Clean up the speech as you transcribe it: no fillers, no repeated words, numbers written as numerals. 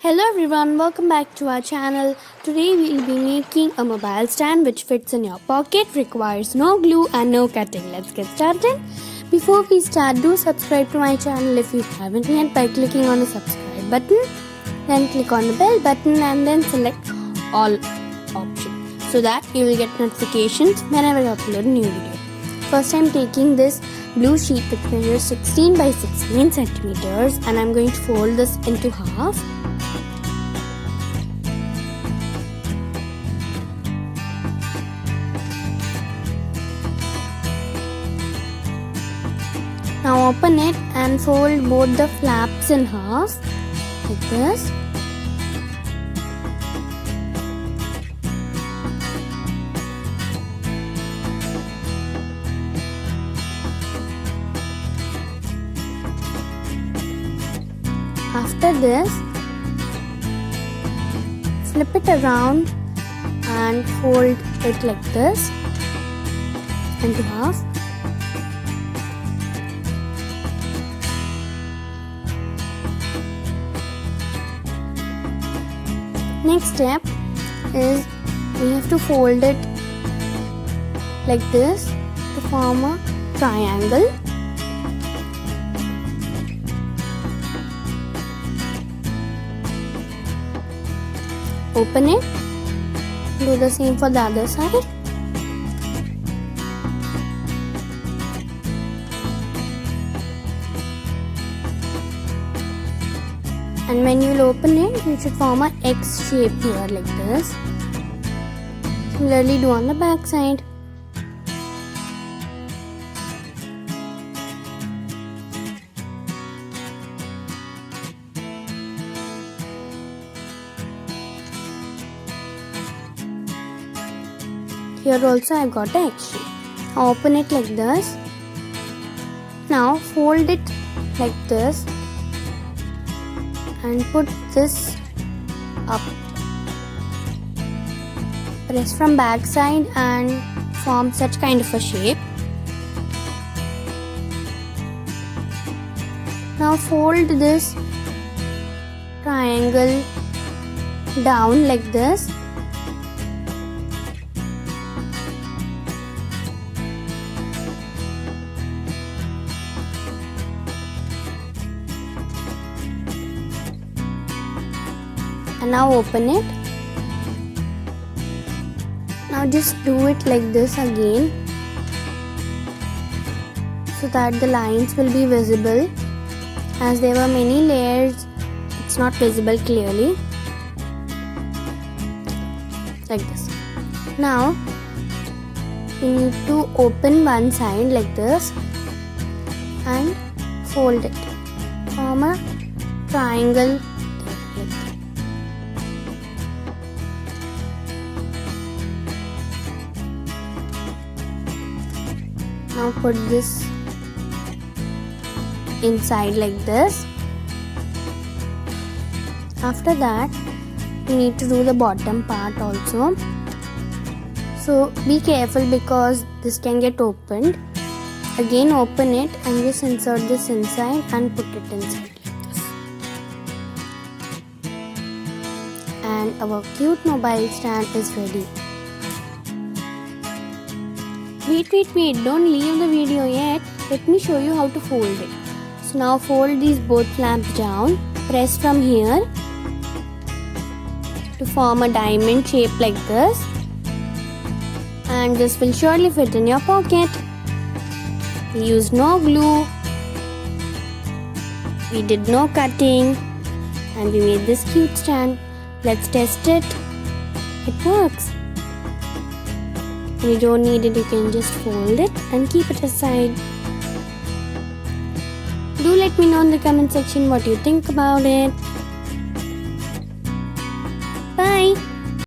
Hello everyone, welcome back to our channel. Today we will be making a mobile stand which fits in your pocket, requires no glue and no cutting. Let's get started. Before we start, do subscribe to my channel if you haven't yet by clicking on the subscribe button. Then click on the bell button and then select all option so that you will get notifications whenever I upload a new video. First I'm taking this blue sheet which measures 16 by 16 centimeters and I'm going to fold this into half. Now open it and fold both the flaps in half like this. After this, flip it around and fold it like this into half. Next step is we have to fold it like this to form a triangle. Open it, do the same for the other side. And when you will open it, you should form an X shape here like this. Similarly do on the back side. Here also I got an X shape. Now open it like this. Now fold it like this and put this up. Press from back side and form such kind of a shape. Now fold this triangle down like this. And now open it. Now just do it like this again so that the lines will be visible. As there were many layers, it's not visible clearly. Like this. Now you need to open one side like this and fold it. Form a triangle. Now put this inside like this. After that, you need to do the bottom part also. So be careful because this can get opened. Again open it and just insert this inside and put it inside like this. And our cute mobile stand is ready. Wait, don't leave the video yet. Let me show you how to fold it. So now fold these both flaps down. Press from here to form a diamond shape like this. And this will surely fit in your pocket. We used no glue. We did no cutting. And we made this cute stand. Let's test it. It works. You don't need it, you can just fold it and keep it aside. Do let me know in the comment section what you think about it. Bye!